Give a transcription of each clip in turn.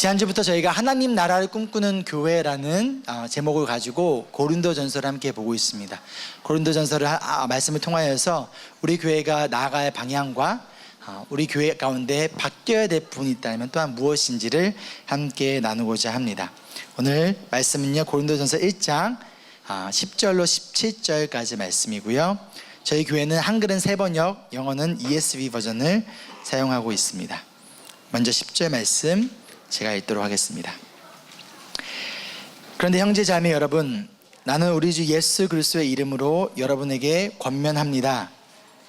지난주부터 저희가 하나님 나라를 꿈꾸는 교회라는 제목을 가지고 고린도전서를 함께 보고 있습니다. 고린도전서를 말씀을 통하여서 우리 교회가 나아갈 방향과 우리 교회 가운데 바뀌어야 될 부분이 있다면 또한 무엇인지를 함께 나누고자 합니다. 오늘 말씀은요, 고린도전서 1장 10절로 17절까지 말씀이고요. 저희 교회는 한글은 세번역, 영어는 ESV 버전을 사용하고 있습니다. 먼저 10절 말씀 제가 읽도록 하겠습니다. 그런데 형제 자매 여러분, 나는 우리 주 예수 그리스도의 이름으로 여러분에게 권면합니다.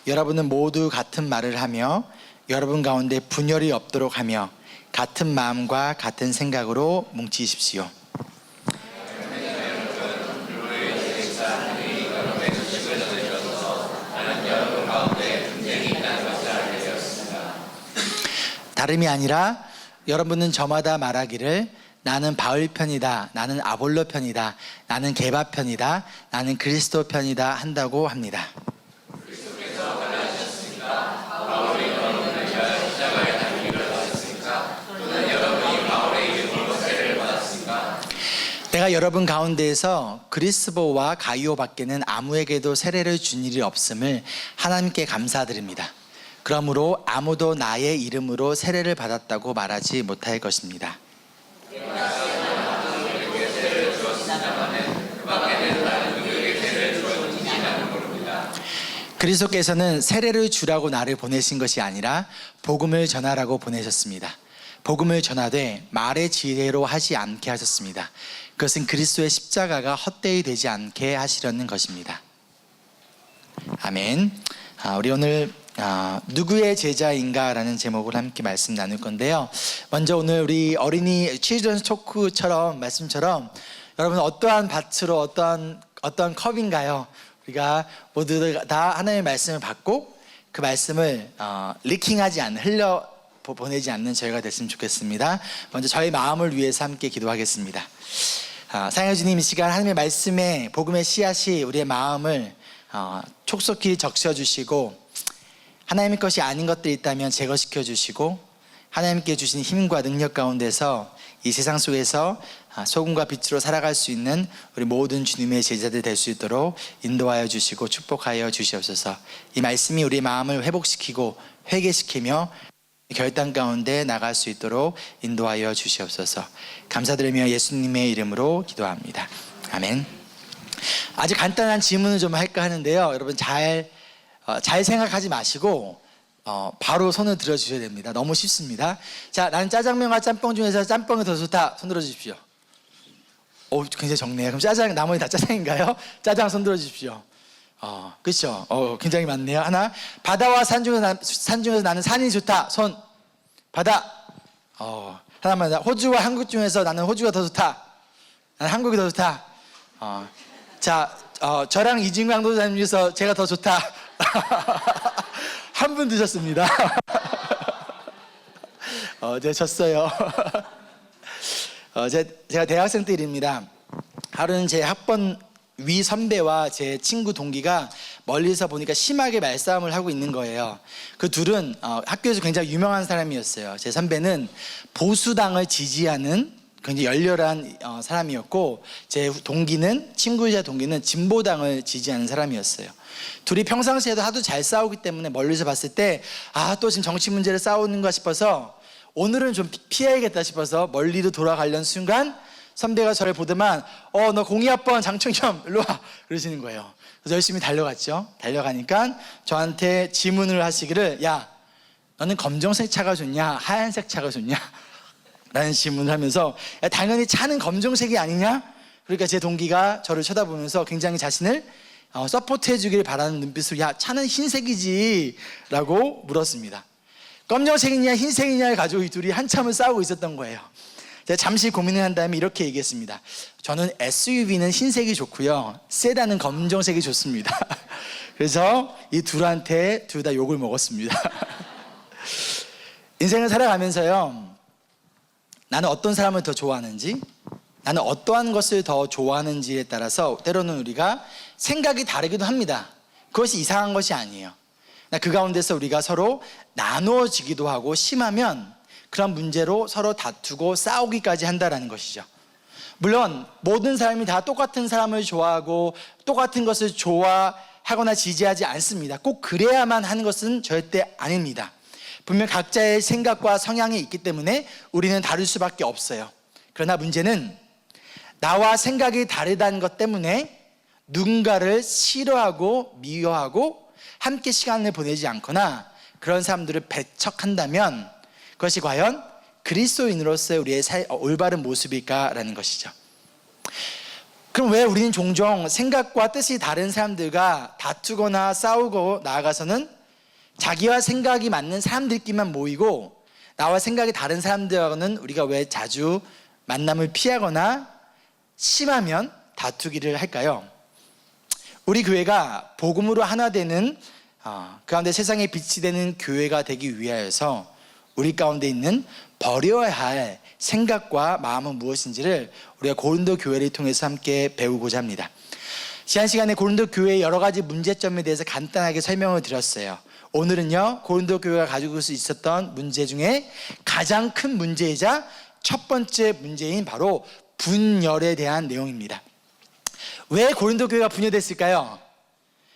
여러분은 모두 같은 말을 하며 여러분 가운데 분열이 없도록 하며 같은 마음과 같은 생각으로 뭉치십시오. 다름이 아니라 여러분은 저마다 말하기를 나는 바울 편이다, 나는 아볼로 편이다, 나는 게바 편이다, 나는 그리스도 편이다 한다고 합니다. 내가 여러분 가운데에서 그리스보와 가이오 밖에는 아무에게도 세례를 준 일이 없음을 하나님께 감사드립니다. 그러므로 아무도 나의 이름으로 세례를 받았다고 말하지 못할 것입니다. 그리스도께서는 세례를 주라고 나를 보내신 것이 아니라 복음을 전하라고 보내셨습니다. 복음을 전하되 말의 지혜로 하지 않게 하셨습니다. 그것은 그리스도의 십자가가 헛되이 되지 않게 하시려는 것입니다. 아멘. 우리 오늘 누구의 제자인가 라는 제목을 함께 말씀 나눌 건데요. 먼저 오늘 우리 어린이 칠드런스 토크처럼 말씀처럼 여러분 어떠한 밭으로 어떠한 컵인가요? 우리가 모두 다 하나님의 말씀을 받고 그 말씀을 리킹하지 않는, 흘려 보내지 않는 저희가 됐으면 좋겠습니다. 먼저 저희 마음을 위해서 함께 기도하겠습니다. 사랑해 주님, 이 시간 하나님의 말씀에 복음의 씨앗이 우리의 마음을 촉속히 적셔주시고 하나님의 것이 아닌 것들이 있다면 제거시켜 주시고 하나님께 주신 힘과 능력 가운데서 이 세상 속에서 소금과 빛으로 살아갈 수 있는 우리 모든 주님의 제자들 될 수 있도록 인도하여 주시고 축복하여 주시옵소서. 이 말씀이 우리 마음을 회복시키고 회개시키며 결단 가운데 나갈 수 있도록 인도하여 주시옵소서. 감사드리며 예수님의 이름으로 기도합니다. 아멘. 아주 간단한 질문을 좀 할까 하는데요. 여러분 잘 생각하지 마시고 바로 손을 들어주셔야 됩니다. 너무 쉽습니다. 자, 나는 짜장면과 짬뽕 중에서 짬뽕이 더 좋다. 손 들어주십시오. 굉장히 적네요. 그럼 짜장, 나머지 다 짜장인가요? 짜장 손 들어주십시오. 그렇죠. 굉장히 많네요. 하나, 바다와 산 중에서 나는 산이 좋다. 손. 바다. 하나만 더. 호주와 한국 중에서 나는 호주가 더 좋다. 나는 한국이 더 좋다. 자, 저랑 이진강 도사님 중에서 제가 더 좋다. 한 분 드셨습니다. 제가 졌어요. 제가 대학생 때 일입니다. 하루는 제 학번 위 선배와 제 친구 동기가 멀리서 보니까 심하게 말싸움을 하고 있는 거예요. 그 둘은 학교에서 굉장히 유명한 사람이었어요. 제 선배는 보수당을 지지하는 굉장히 열렬한 사람이었고 제 친구이자 동기는 진보당을 지지하는 사람이었어요. 둘이 평상시에도 하도 잘 싸우기 때문에 멀리서 봤을 때 또 지금 정치 문제를 싸우는가 싶어서 오늘은 좀 피해야겠다 싶어서 멀리로 돌아가려는 순간 선배가 저를 보더만 너 02학번 장충겸 일로 와 그러시는 거예요. 그래서 열심히 달려갔죠. 달려가니까 저한테 질문을 하시기를 야, 너는 검정색 차가 좋냐 하얀색 차가 좋냐 라는 질문을 하면서 야, 당연히 차는 검정색이 아니냐. 그러니까 제 동기가 저를 쳐다보면서 굉장히 자신을 서포트해 주길 바라는 눈빛으로 야, 차는 흰색이지 라고 물었습니다. 검정색이냐 흰색이냐를 가지고 이 둘이 한참을 싸우고 있었던 거예요. 제가 잠시 고민을 한 다음에 이렇게 얘기했습니다. 저는 SUV는 흰색이 좋고요, 세단은 검정색이 좋습니다. 그래서 이 둘한테 둘 다 욕을 먹었습니다. 인생을 살아가면서요, 나는 어떤 사람을 더 좋아하는지, 나는 어떠한 것을 더 좋아하는지에 따라서 때로는 우리가 생각이 다르기도 합니다. 그것이 이상한 것이 아니에요. 그 가운데서 우리가 서로 나누어지기도 하고 심하면 그런 문제로 서로 다투고 싸우기까지 한다라는 것이죠. 물론 모든 사람이 다 똑같은 사람을 좋아하고 똑같은 것을 좋아하거나 지지하지 않습니다. 꼭 그래야만 하는 것은 절대 아닙니다. 분명 각자의 생각과 성향이 있기 때문에 우리는 다를 수밖에 없어요. 그러나 문제는 나와 생각이 다르다는 것 때문에 누군가를 싫어하고 미워하고 함께 시간을 보내지 않거나 그런 사람들을 배척한다면 그것이 과연 그리스도인으로서의 우리의 올바른 모습일까라는 것이죠. 그럼 왜 우리는 종종 생각과 뜻이 다른 사람들과 다투거나 싸우고 나아가서는 자기와 생각이 맞는 사람들끼리만 모이고 나와 생각이 다른 사람들하고는 우리가 왜 자주 만남을 피하거나 심하면 다투기를 할까요? 우리 교회가 복음으로 하나 되는 그 가운데 세상에 빛이 되는 교회가 되기 위하여서 우리 가운데 있는 버려야 할 생각과 마음은 무엇인지를 우리가 고린도 교회를 통해서 함께 배우고자 합니다. 지난 시간에 고린도 교회의 여러 가지 문제점에 대해서 간단하게 설명을 드렸어요. 오늘은요, 고린도 교회가 가지고 있었던 문제 중에 가장 큰 문제이자 첫 번째 문제인 바로 분열에 대한 내용입니다. 왜 고린도 교회가 분열됐을까요?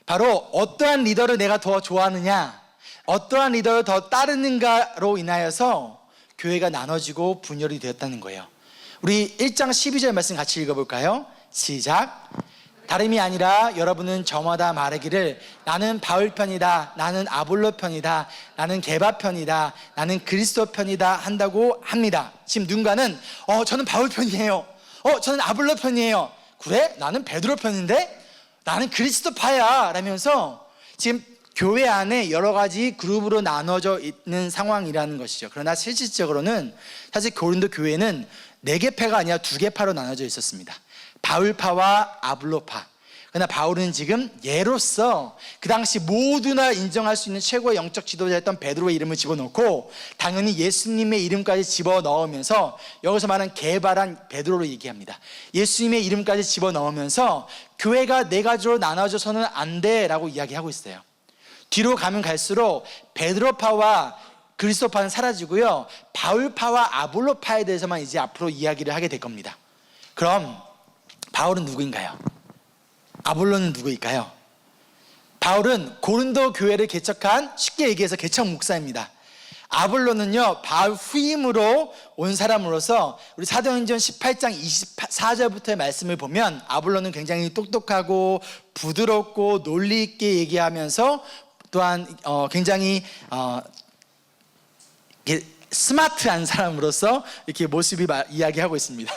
바로 어떠한 리더를 내가 더 좋아하느냐, 어떠한 리더를 더 따르는가로 인하여서 교회가 나눠지고 분열이 되었다는 거예요. 우리 1장 12절 말씀 같이 읽어볼까요? 시작. 다름이 아니라 여러분은 저마다 말하기를 나는 바울 편이다, 나는 아볼로 편이다, 나는 게바 편이다, 나는 그리스도 편이다 한다고 합니다. 지금 누군가는 저는 바울 편이에요, 저는 아볼로 편이에요, 그래? 나는 베드로 편인데? 나는 그리스도 파야 라면서 지금 교회 안에 여러 가지 그룹으로 나눠져 있는 상황이라는 것이죠. 그러나 실질적으로는 사실 고린도 교회는 4개 파가 아니라 2개 파로 나눠져 있었습니다. 바울파와 아볼로파. 그러나 바울은 지금 예로서 그 당시 모두나 인정할 수 있는 최고의 영적 지도자였던 베드로의 이름을 집어넣고 당연히 예수님의 이름까지 집어넣으면서 여기서 말하는 게바란 베드로로 얘기합니다. 예수님의 이름까지 집어넣으면서 교회가 4가지로 나눠져서는 안 돼라고 이야기하고 있어요. 뒤로 가면 갈수록 베드로파와 그리스도파는 사라지고요, 바울파와 아볼로파에 대해서만 이제 앞으로 이야기를 하게 될 겁니다. 그럼 바울은 누구인가요? 아볼로는 누구일까요? 바울은 고린도 교회를 개척한, 쉽게 얘기해서 개척 목사입니다. 아볼로는요, 바울 후임으로 온 사람으로서 우리 사도행전 18장 24절부터의 말씀을 보면 아볼로는 굉장히 똑똑하고 부드럽고 논리 있게 얘기하면서 또한 굉장히 스마트한 사람으로서 이렇게 모습이 이야기하고 있습니다.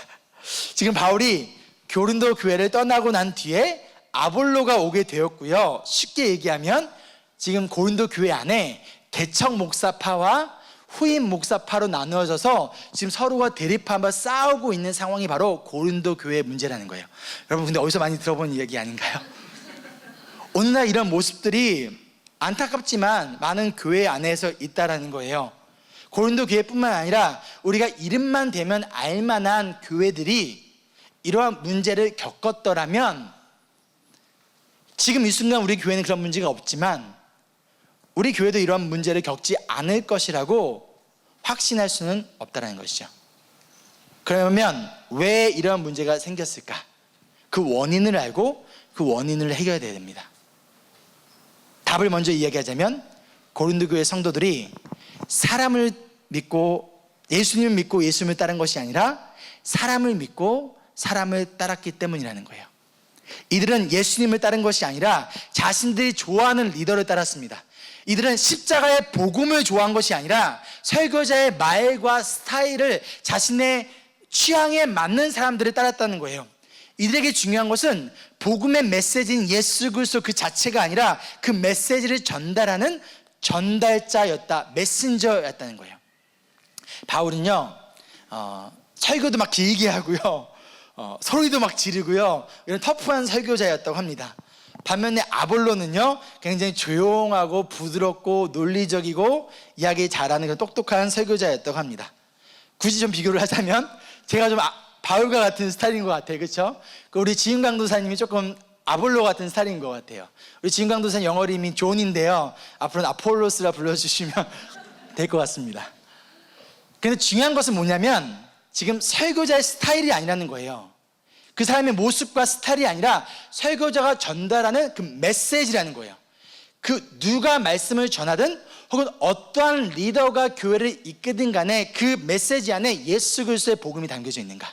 지금 바울이 고린도 교회를 떠나고 난 뒤에 아볼로가 오게 되었고요, 쉽게 얘기하면 지금 고린도 교회 안에 개척 목사파와 후임 목사파로 나누어져서 지금 서로가 대립하며 싸우고 있는 상황이 바로 고린도 교회의 문제라는 거예요. 여러분, 근데 어디서 많이 들어본 이야기 아닌가요? 오늘날 이런 모습들이 안타깝지만 많은 교회 안에서 있다라는 거예요. 고린도 교회뿐만 아니라 우리가 이름만 대면 알만한 교회들이 이러한 문제를 겪었더라면, 지금 이 순간 우리 교회는 그런 문제가 없지만 우리 교회도 이러한 문제를 겪지 않을 것이라고 확신할 수는 없다는 것이죠. 그러면 왜 이러한 문제가 생겼을까? 그 원인을 알고 그 원인을 해결해야 됩니다. 답을 먼저 이야기하자면 고린도 교회 성도들이 사람을 믿고 예수님을 믿고 예수님을 따른 것이 아니라 사람을 믿고 사람을 따랐기 때문이라는 거예요. 이들은 예수님을 따른 것이 아니라 자신들이 좋아하는 리더를 따랐습니다. 이들은 십자가의 복음을 좋아한 것이 아니라 설교자의 말과 스타일을 자신의 취향에 맞는 사람들을 따랐다는 거예요. 이들에게 중요한 것은 복음의 메시지인 예수 그리스도 그 자체가 아니라 그 메시지를 전달하는 전달자였다, 메신저였다는 거예요. 바울은요, 설교도 막 길게 하고요, 소리도 막 지르고요, 이런 터프한 설교자였다고 합니다. 반면에 아볼로는요, 굉장히 조용하고 부드럽고 논리적이고 이야기 잘하는 그런 똑똑한 설교자였다고 합니다. 굳이 좀 비교를 하자면 제가 좀 바울과 같은 스타일인 것 같아요. 그렇죠? 우리 지은 강도사님이 조금 아볼로 같은 스타일인 것 같아요. 우리 지은 강도사님 영어 이름이 존인데요, 앞으로는 아폴로스라 불러주시면 될 것 같습니다. 근데 중요한 것은 뭐냐면 지금 설교자의 스타일이 아니라는 거예요. 그 사람의 모습과 스타일이 아니라 설교자가 전달하는 그 메시지라는 거예요. 그 누가 말씀을 전하든 혹은 어떠한 리더가 교회를 이끄든 간에 그 메시지 안에 예수 그리스도의 복음이 담겨져 있는가.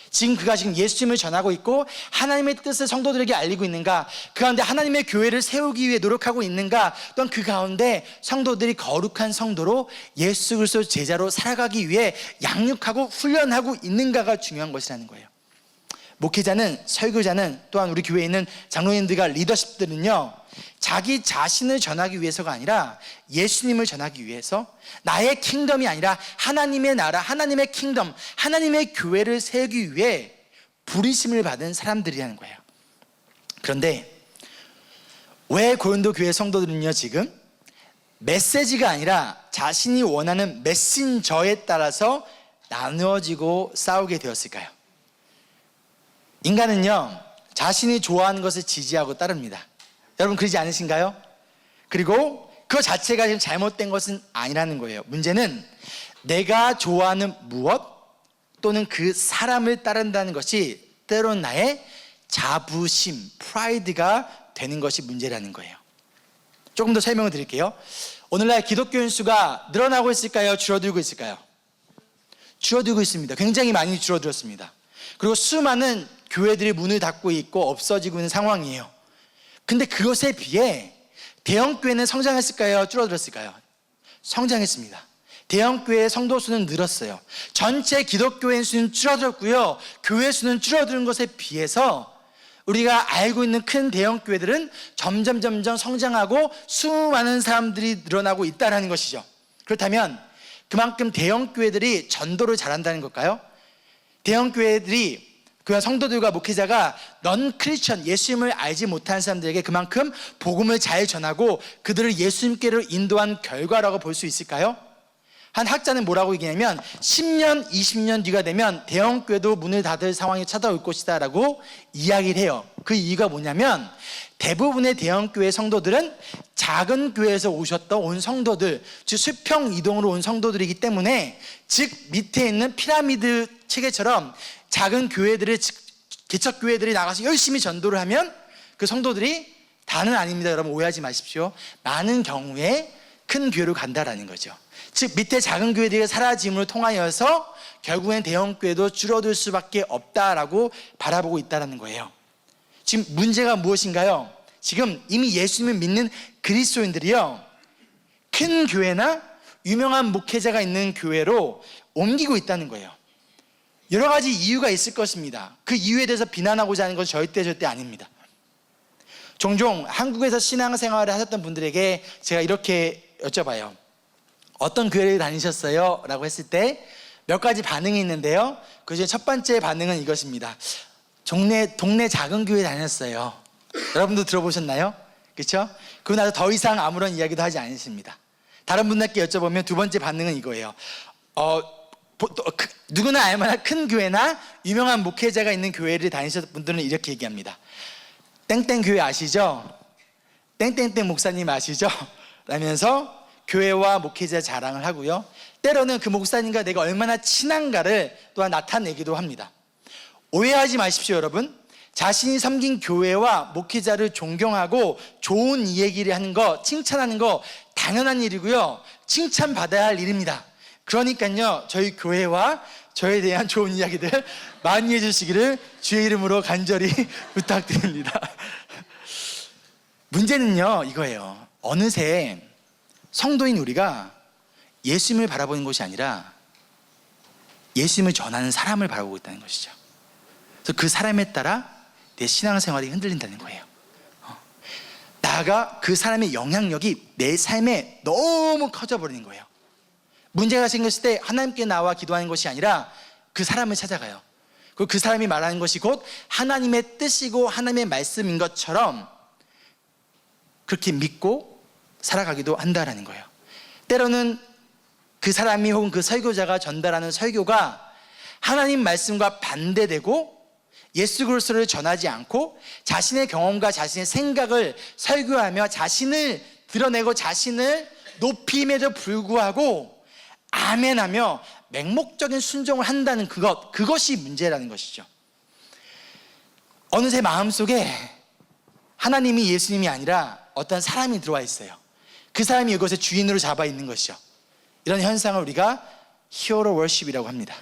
지금 그가 지금 예수님을 전하고 있고 하나님의 뜻을 성도들에게 알리고 있는가, 그 가운데 하나님의 교회를 세우기 위해 노력하고 있는가, 또한 그 가운데 성도들이 거룩한 성도로 예수 그리스도 제자로 살아가기 위해 양육하고 훈련하고 있는가가 중요한 것이라는 거예요. 목회자는, 설교자는, 또한 우리 교회에 있는 장로님들과 리더십들은요, 자기 자신을 전하기 위해서가 아니라 예수님을 전하기 위해서, 나의 킹덤이 아니라 하나님의 나라, 하나님의 킹덤, 하나님의 교회를 세우기 위해 부르심을 받은 사람들이라는 거예요. 그런데 왜 고린도 교회 성도들은요, 지금 메시지가 아니라 자신이 원하는 메신저에 따라서 나누어지고 싸우게 되었을까요? 인간은요, 자신이 좋아하는 것을 지지하고 따릅니다. 여러분 그러지 않으신가요? 그리고 그 자체가 지금 잘못된 것은 아니라는 거예요. 문제는 내가 좋아하는 무엇 또는 그 사람을 따른다는 것이 때론 나의 자부심, 프라이드가 되는 것이 문제라는 거예요. 조금 더 설명을 드릴게요. 오늘날 기독교인 수가 늘어나고 있을까요? 줄어들고 있을까요? 줄어들고 있습니다. 굉장히 많이 줄어들었습니다. 그리고 수많은 교회들이 문을 닫고 있고 없어지고 있는 상황이에요. 근데 그것에 비해 대형교회는 성장했을까요? 줄어들었을까요? 성장했습니다. 대형교회의 성도 수는 늘었어요. 전체 기독교인 수는 줄어들었고요, 교회 수는 줄어드는 것에 비해서 우리가 알고 있는 큰 대형교회들은 점점 성장하고 수많은 사람들이 늘어나고 있다는 것이죠. 그렇다면 그만큼 대형교회들이 전도를 잘한다는 걸까요? 대형교회들이 그 성도들과 목회자가 넌 크리스천, 예수님을 알지 못하는 사람들에게 그만큼 복음을 잘 전하고 그들을 예수님께로 인도한 결과라고 볼 수 있을까요? 한 학자는 뭐라고 얘기하냐면 10년, 20년 뒤가 되면 대형교회도 문을 닫을 상황이 찾아올 것이다 라고 이야기를 해요. 그 이유가 뭐냐면 대부분의 대형교회 성도들은 작은 교회에서 온 성도들, 즉 수평 이동으로 온 성도들이기 때문에, 즉 밑에 있는 피라미드 체계처럼 작은 교회들의 개척교회들이 나가서 열심히 전도를 하면 그 성도들이 다는 아닙니다. 여러분 오해하지 마십시오. 많은 경우에 큰 교회로 간다라는 거죠. 즉 밑에 작은 교회들이 사라짐을 통하여서 결국엔 대형교회도 줄어들 수밖에 없다라고 바라보고 있다는 거예요. 지금 문제가 무엇인가요? 지금 이미 예수님을 믿는 그리스도인들이요, 큰 교회나 유명한 목회자가 있는 교회로 옮기고 있다는 거예요. 여러 가지 이유가 있을 것입니다. 그 이유에 대해서 비난하고자 하는 것은 절대 아닙니다. 종종 한국에서 신앙생활을 하셨던 분들에게 제가 이렇게 여쭤봐요. 어떤 교회를 다니셨어요? 라고 했을 때 몇 가지 반응이 있는데요, 그 중에 첫 번째 반응은 이것입니다. 동네 작은 교회 다녔어요. 여러분도 들어보셨나요? 그렇죠? 그러고 나서 더 이상 아무런 이야기도 하지 않으십니다. 다른 분들께 여쭤보면 두 번째 반응은 이거예요. 누구나 알만한 큰 교회나 유명한 목회자가 있는 교회를 다니셨던 분들은 이렇게 얘기합니다. 땡땡 교회 아시죠? 땡땡땡 목사님 아시죠? 라면서 교회와 목회자 자랑을 하고요, 때로는 그 목사님과 내가 얼마나 친한가를 또한 나타내기도 합니다. 오해하지 마십시오. 여러분, 자신이 섬긴 교회와 목회자를 존경하고 좋은 얘기를 하는 거, 칭찬하는 거 당연한 일이고요, 칭찬받아야 할 일입니다. 그러니까요, 저희 교회와 저에 대한 좋은 이야기들 많이 해주시기를 주의 이름으로 간절히 부탁드립니다. 문제는요 이거예요. 어느새 성도인 우리가 예수님을 바라보는 것이 아니라 예수님을 전하는 사람을 바라보고 있다는 것이죠. 그래서 그 사람에 따라 내 신앙생활이 흔들린다는 거예요. 나아가 그 사람의 영향력이 내 삶에 너무 커져버리는 거예요. 문제가 생겼을 때 하나님께 나와 기도하는 것이 아니라 그 사람을 찾아가요. 그리고 그 사람이 말하는 것이 곧 하나님의 뜻이고 하나님의 말씀인 것처럼 그렇게 믿고 살아가기도 한다라는 거예요. 때로는 그 사람이 혹은 그 설교자가 전달하는 설교가 하나님 말씀과 반대되고 예수 그리스도를 전하지 않고 자신의 경험과 자신의 생각을 설교하며 자신을 드러내고 자신을 높임에도 불구하고 아멘하며 맹목적인 순종을 한다는 그것이 문제라는 것이죠. 어느새 마음속에 하나님이 예수님이 아니라 어떤 사람이 들어와 있어요. 그 사람이 이것의 주인으로 잡아 있는 것이죠. 이런 현상을 우리가 히어로 월십이라고 합니다.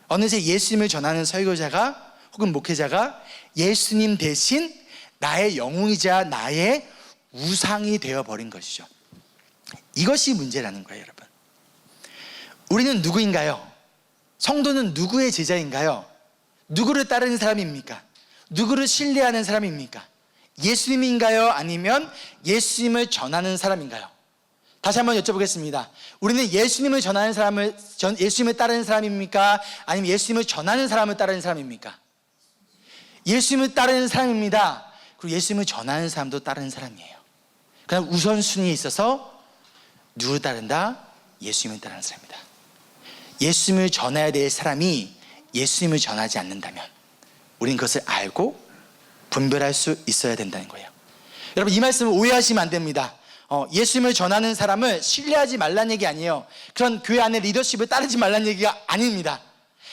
어느새 예수님을 전하는 설교자가 혹은 목회자가 예수님 대신 나의 영웅이자 나의 우상이 되어버린 것이죠. 이것이 문제라는 거예요, 여러분. 우리는 누구인가요? 성도는 누구의 제자인가요? 누구를 따르는 사람입니까? 누구를 신뢰하는 사람입니까? 예수님인가요? 아니면 예수님을 전하는 사람인가요? 다시 한번 여쭤보겠습니다. 우리는 예수님을 전하는 사람을, 예수님을 따르는 사람입니까? 아니면 예수님을 전하는 사람을 따르는 사람입니까? 예수님을 따르는 사람입니다. 그리고 예수님을 전하는 사람도 따르는 사람이에요. 그냥 우선순위에 있어서 누구를 따른다? 예수님을 따르는 사람이다. 예수님을 전해야 될 사람이 예수님을 전하지 않는다면 우린 그것을 알고 분별할 수 있어야 된다는 거예요. 여러분, 이 말씀을 오해하시면 안 됩니다. 예수님을 전하는 사람을 신뢰하지 말라는 얘기 아니에요. 그런 교회 안에 리더십을 따르지 말라는 얘기가 아닙니다.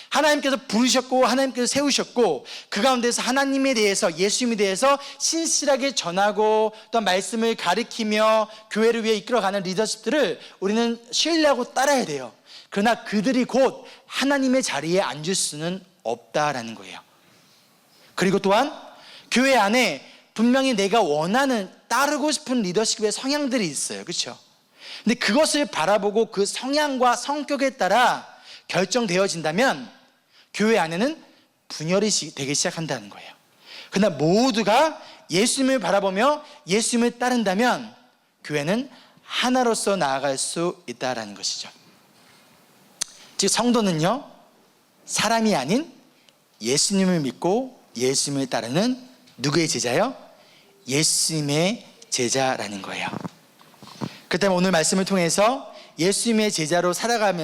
하나님께서 부르셨고 하나님께서 세우셨고 그 가운데서 하나님에 대해서, 예수님에 대해서 신실하게 전하고 또 말씀을 가르치며 교회를 위해 이끌어가는 리더십들을 우리는 신뢰하고 따라야 돼요. 그러나 그들이 곧 하나님의 자리에 앉을 수는 없다라는 거예요. 그리고 또한 교회 안에 분명히 내가 원하는, 따르고 싶은 리더십의 성향들이 있어요. 그렇죠? 근데 그것을 바라보고 그 성향과 성격에 따라 결정되어진다면 교회 안에는 분열이 되기 시작한다는 거예요. 그러나 모두가 예수님을 바라보며 예수님을 따른다면 교회는 하나로서 나아갈 수 있다는 것이죠. 즉 성도는요, 사람이 아닌 예수님을 믿고 예수님을 따르는 누구의 제자요? 예수님의 제자라는 거예요. 그 때문에 오늘 말씀을 통해서 예수님의 제자로 살아가기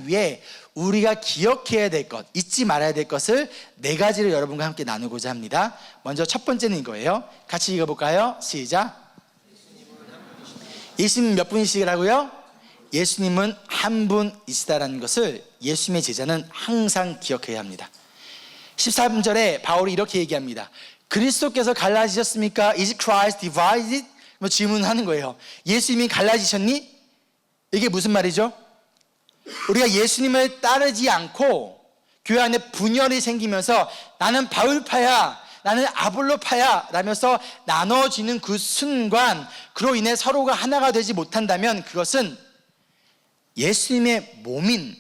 위해 우리가 기억해야 될 것, 잊지 말아야 될 것을 4가지를 여러분과 함께 나누고자 합니다. 먼저 첫 번째는 이거예요. 같이 읽어볼까요? 시작. 예수님 몇 분이시라고요? 예수님은 한 분이시다라는 것을 예수님의 제자는 항상 기억해야 합니다. 13절에 바울이 이렇게 얘기합니다. 그리스도께서 갈라지셨습니까? Is Christ divided? 질문하는 거예요. 예수님이 갈라지셨니? 이게 무슨 말이죠? 우리가 예수님을 따르지 않고 교회 안에 분열이 생기면서 나는 바울파야, 나는 아볼로파야 라면서 나눠지는 그 순간, 그로 인해 서로가 하나가 되지 못한다면 그것은 예수님의 몸인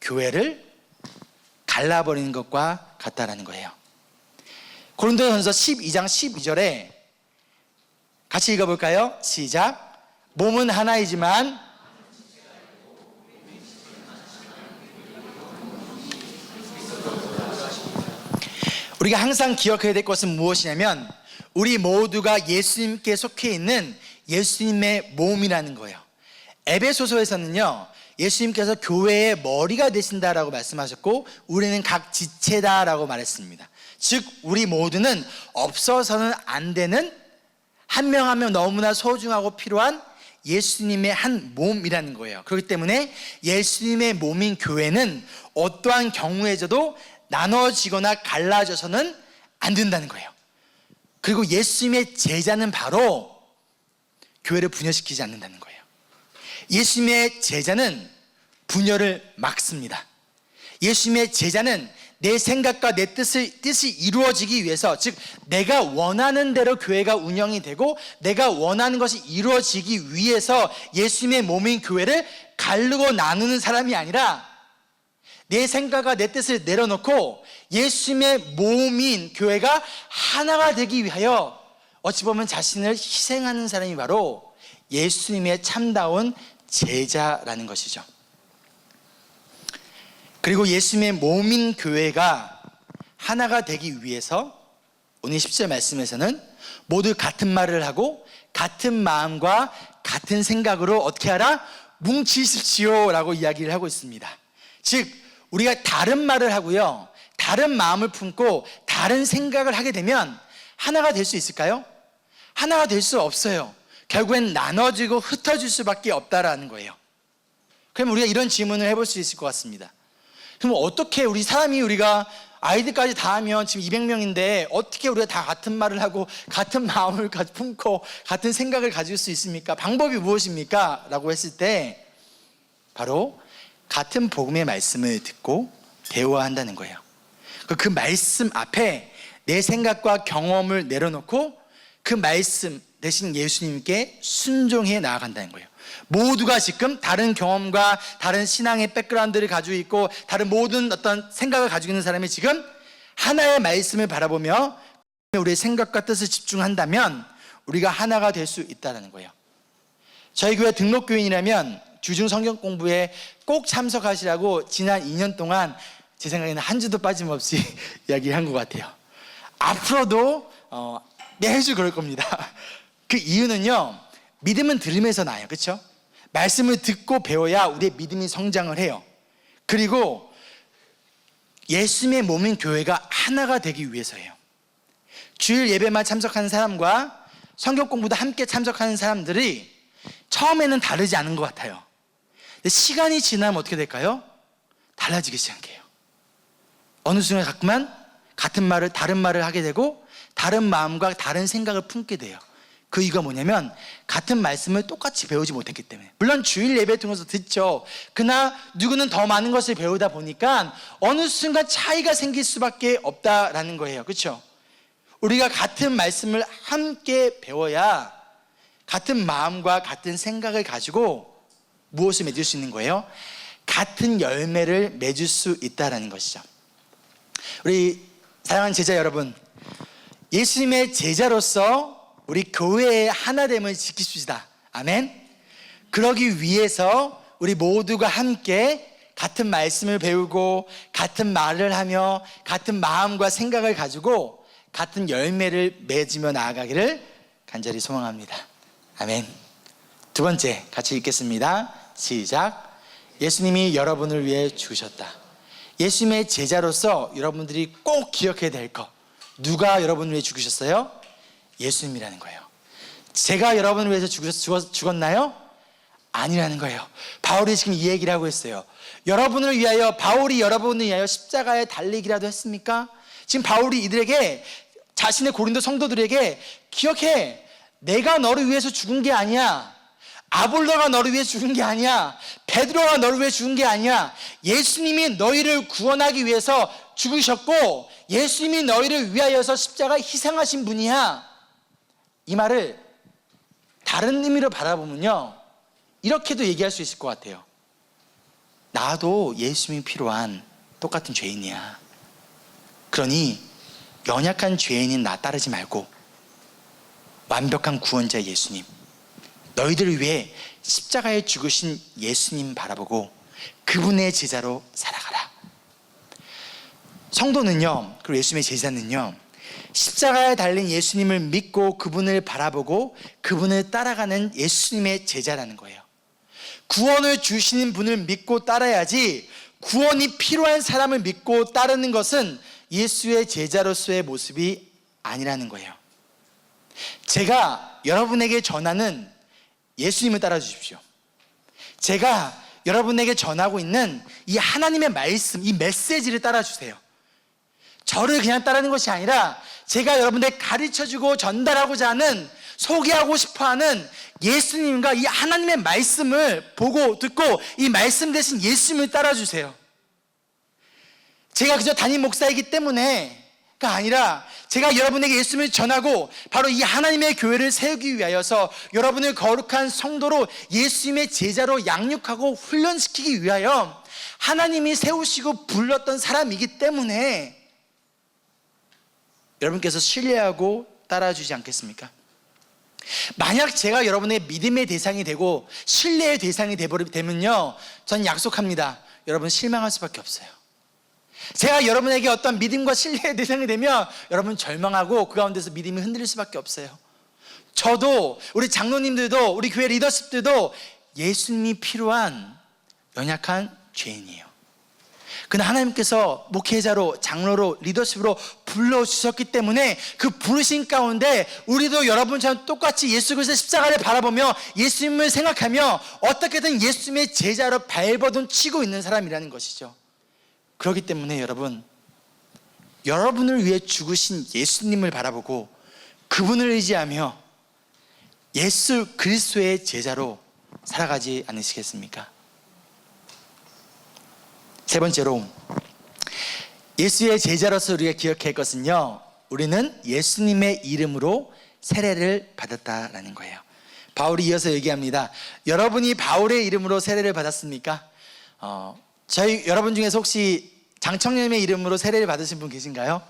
교회를 갈라버리는 것과 같다라는 거예요. 고린도전서 12장 12절에 같이 읽어볼까요? 시작. 몸은 하나이지만 우리가 항상 기억해야 될 것은 무엇이냐면 우리 모두가 예수님께 속해 있는 예수님의 몸이라는 거예요. 에베소서에서는요, 예수님께서 교회의 머리가 되신다라고 말씀하셨고 우리는 각 지체다라고 말했습니다. 즉 우리 모두는 없어서는 안 되는, 한 명 한 명 너무나 소중하고 필요한 예수님의 한 몸이라는 거예요. 그렇기 때문에 예수님의 몸인 교회는 어떠한 경우에도 나눠지거나 갈라져서는 안 된다는 거예요. 그리고 예수님의 제자는 바로 교회를 분열시키지 않는다는 거예요. 예수님의 제자는 분열을 막습니다. 예수님의 제자는 내 생각과 내 뜻이 이루어지기 위해서, 즉 내가 원하는 대로 교회가 운영이 되고 내가 원하는 것이 이루어지기 위해서 예수님의 몸인 교회를 가르고 나누는 사람이 아니라 내 생각과 내 뜻을 내려놓고 예수님의 몸인 교회가 하나가 되기 위하여 어찌 보면 자신을 희생하는 사람이 바로 예수님의 참다운 제자라는 것이죠. 그리고 예수님의 몸인 교회가 하나가 되기 위해서 오늘 10절 말씀에서는 모두 같은 말을 하고 같은 마음과 같은 생각으로 어떻게 하라? 뭉치십시오 라고 이야기를 하고 있습니다. 즉 우리가 다른 말을 하고요, 다른 마음을 품고 다른 생각을 하게 되면 하나가 될 수 있을까요? 하나가 될 수 없어요. 결국엔 나눠지고 흩어질 수밖에 없다라는 거예요. 그럼 우리가 이런 질문을 해볼 수 있을 것 같습니다. 그럼 어떻게 우리가 아이들까지 다 하면 지금 200명인데 어떻게 우리가 다 같은 말을 하고 같은 마음을 품고 같은 생각을 가질 수 있습니까? 방법이 무엇입니까? 라고 했을 때 바로 같은 복음의 말씀을 듣고 대화한다는 거예요. 그 말씀 앞에 내 생각과 경험을 내려놓고 그 말씀 대신 예수님께 순종해 나아간다는 거예요. 모두가 지금 다른 경험과 다른 신앙의 백그라운드를 가지고 있고 다른 모든 어떤 생각을 가지고 있는 사람이 지금 하나의 말씀을 바라보며 우리의 생각과 뜻을 집중한다면 우리가 하나가 될 수 있다는 거예요. 저희 교회 등록교인이라면 주중 성경 공부에 꼭 참석하시라고 지난 2년 동안 제 생각에는 한 주도 빠짐없이 이야기한 것 같아요. 앞으로도 매주 그럴 겁니다. 그 이유는요, 믿음은 들음에서 나요. 그렇죠? 말씀을 듣고 배워야 우리의 믿음이 성장을 해요. 그리고 예수님의 몸인 교회가 하나가 되기 위해서예요. 주일 예배만 참석하는 사람과 성경 공부도 함께 참석하는 사람들이 처음에는 다르지 않은 것 같아요. 근데 시간이 지나면 어떻게 될까요? 달라지기 시작해요. 어느 순간 가끔만 같은 말을 다른 말을 하게 되고 다른 마음과 다른 생각을 품게 돼요. 그 이유가 뭐냐면 같은 말씀을 똑같이 배우지 못했기 때문에. 물론 주일 예배 통해서 듣죠. 그러나 누구는 더 많은 것을 배우다 보니까 어느 순간 차이가 생길 수밖에 없다라는 거예요. 그렇죠? 우리가 같은 말씀을 함께 배워야 같은 마음과 같은 생각을 가지고 무엇을 맺을 수 있는 거예요? 같은 열매를 맺을 수 있다는 것이죠. 우리 사랑하는 제자 여러분, 예수님의 제자로서 우리 교회의 하나됨을 지키십시다. 아멘. 그러기 위해서 우리 모두가 함께 같은 말씀을 배우고 같은 말을 하며 같은 마음과 생각을 가지고 같은 열매를 맺으며 나아가기를 간절히 소망합니다. 아멘. 두 번째 같이 읽겠습니다. 시작. 예수님이 여러분을 위해 죽으셨다. 예수님의 제자로서 여러분들이 꼭 기억해야 될 것. 누가 여러분을 위해 죽으셨어요? 예수님이라는 거예요. 제가 여러분을 위해서 죽었나요? 아니라는 거예요. 바울이 지금 이 얘기를 하고 있어요. 여러분을 위하여, 바울이 여러분을 위하여 십자가에 달리기라도 했습니까? 지금 바울이 이들에게, 자신의 고린도 성도들에게 기억해, 내가 너를 위해서 죽은 게 아니야. 아볼로가 너를 위해 죽은 게 아니야. 베드로가 너를 위해 죽은 게 아니야. 예수님이 너희를 구원하기 위해서 죽으셨고 예수님이 너희를 위하여서 십자가에 희생하신 분이야. 이 말을 다른 의미로 바라보면요, 이렇게도 얘기할 수 있을 것 같아요. 나도 예수님이 필요한 똑같은 죄인이야. 그러니 연약한 죄인인 나 따르지 말고 완벽한 구원자 예수님, 너희들을 위해 십자가에 죽으신 예수님 바라보고 그분의 제자로 살아가라. 성도는요, 그리고 예수님의 제자는요, 십자가에 달린 예수님을 믿고 그분을 바라보고 그분을 따라가는 예수님의 제자라는 거예요. 구원을 주시는 분을 믿고 따라야지, 구원이 필요한 사람을 믿고 따르는 것은 예수의 제자로서의 모습이 아니라는 거예요. 제가 여러분에게 전하는 예수님을 따라 주십시오. 제가 여러분에게 전하고 있는 이 하나님의 말씀, 이 메시지를 따라 주세요. 저를 그냥 따르는 것이 아니라 제가 여러분에게 가르쳐주고 전달하고자 하는, 소개하고 싶어하는 예수님과 이 하나님의 말씀을 보고 듣고 이 말씀 대신 예수님을 따라주세요. 제가 그저 담임 목사이기 때문에가 아니라 제가 여러분에게 예수님을 전하고 바로 이 하나님의 교회를 세우기 위하여서 여러분을 거룩한 성도로 예수님의 제자로 양육하고 훈련시키기 위하여 하나님이 세우시고 불렀던 사람이기 때문에 여러분께서 신뢰하고 따라주지 않겠습니까? 만약 제가 여러분의 믿음의 대상이 되고 신뢰의 대상이 되면요, 저는 약속합니다, 여러분 실망할 수밖에 없어요. 제가 여러분에게 어떤 믿음과 신뢰의 대상이 되면 여러분 절망하고 그 가운데서 믿음이 흔들릴 수밖에 없어요. 저도, 우리 장로님들도, 우리 교회 리더십들도 예수님이 필요한 연약한 죄인이에요. 그러나 하나님께서 목회자로, 장로로, 리더십으로 불러주셨기 때문에 그 부르심 가운데 우리도 여러분처럼 똑같이 예수 그리스도의 십자가를 바라보며 예수님을 생각하며 어떻게든 예수님의 제자로 발버둥 치고 있는 사람이라는 것이죠. 그렇기 때문에 여러분, 여러분을 위해 죽으신 예수님을 바라보고 그분을 의지하며 예수 그리스도의 제자로 살아가지 않으시겠습니까? 세 번째로, 예수의 제자로서 우리가 기억해야 할 것은요, 우리는 예수님의 이름으로 세례를 받았다라는 거예요. 바울이 이어서 얘기합니다. 여러분이 바울의 이름으로 세례를 받았습니까? 저희 여러분 중에서 혹시 장청님의 이름으로 세례를 받으신 분 계신가요?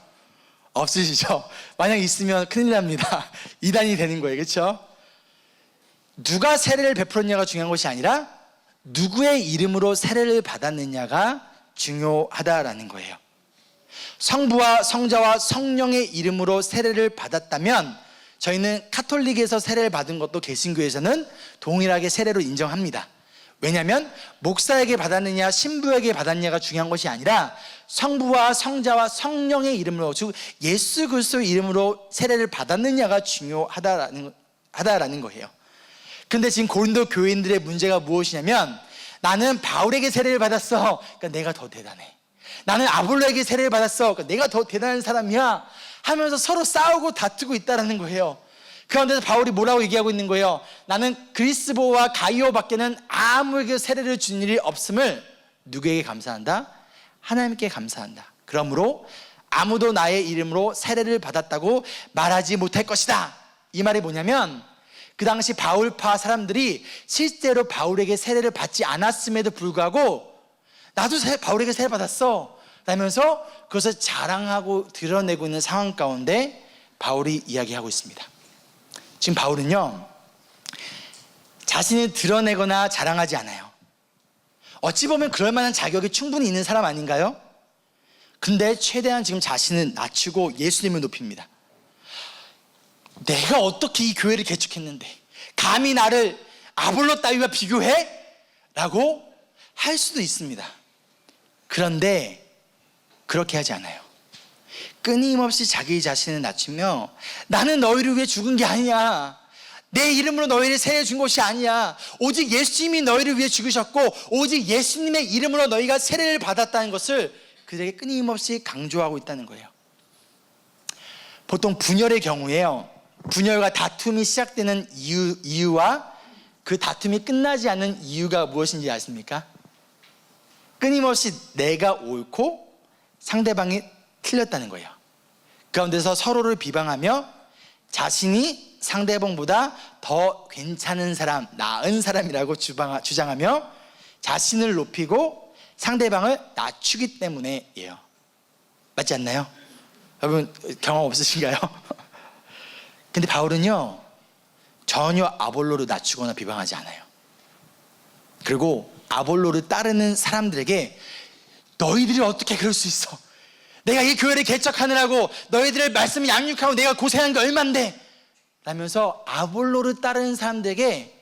없으시죠? 만약 있으면 큰일 납니다. 이단이 되는 거예요. 그렇죠? 누가 세례를 베풀었냐가 중요한 것이 아니라 누구의 이름으로 세례를 받았느냐가 중요하다라는 거예요. 성부와 성자와 성령의 이름으로 세례를 받았다면 저희는 카톨릭에서 세례를 받은 것도 개신교에서는 동일하게 세례로 인정합니다. 왜냐하면 목사에게 받았느냐 신부에게 받았느냐가 중요한 것이 아니라 성부와 성자와 성령의 이름으로, 즉 예수 그리스도의 이름으로 세례를 받았느냐가 중요하다라는 거예요. 근데 지금 고린도 교인들의 문제가 무엇이냐면, 나는 바울에게 세례를 받았어, 그러니까 내가 더 대단해. 나는 아볼로에게 세례를 받았어, 그러니까 내가 더 대단한 사람이야 하면서 서로 싸우고 다투고 있다는 거예요. 그런데 바울이 뭐라고 얘기하고 있는 거예요? 나는 그리스보와 가이오 밖에는 아무에게 세례를 준 일이 없음을 누구에게 감사한다? 하나님께 감사한다. 그러므로 아무도 나의 이름으로 세례를 받았다고 말하지 못할 것이다. 이 말이 뭐냐면, 그 당시 바울파 사람들이 실제로 바울에게 세례를 받지 않았음에도 불구하고 나도 바울에게 세례 받았어 라면서 그것을 자랑하고 드러내고 있는 상황 가운데 바울이 이야기하고 있습니다. 지금 바울은요, 자신을 드러내거나 자랑하지 않아요. 어찌 보면 그럴 만한 자격이 충분히 있는 사람 아닌가요? 근데 최대한 지금 자신을 낮추고 예수님을 높입니다. 내가 어떻게 이 교회를 개척했는데 감히 나를 아볼로 따위와 비교해? 라고 할 수도 있습니다. 그런데 그렇게 하지 않아요. 끊임없이 자기 자신을 낮추며 나는 너희를 위해 죽은 게 아니야, 내 이름으로 너희를 세례 준 것이 아니야, 오직 예수님이 너희를 위해 죽으셨고 오직 예수님의 이름으로 너희가 세례를 받았다는 것을 그들에게 끊임없이 강조하고 있다는 거예요. 보통 분열의 경우에요, 분열과 다툼이 시작되는 이유와 그 다툼이 끝나지 않는 이유가 무엇인지 아십니까? 끊임없이 내가 옳고 상대방이 틀렸다는 거예요. 그런데서 서로를 비방하며 자신이 상대방보다 더 괜찮은 사람, 나은 사람이라고 주장하며 자신을 높이고 상대방을 낮추기 때문에예요. 맞지 않나요? 여러분 경험 없으신가요? 근데 바울은요, 전혀 아볼로를 낮추거나 비방하지 않아요. 그리고 아볼로를 따르는 사람들에게 너희들이 어떻게 그럴 수 있어? 내가 이 교회를 개척하느라고 너희들의 말씀을 양육하고 내가 고생한 게 얼만데? 라면서 아볼로를 따르는 사람들에게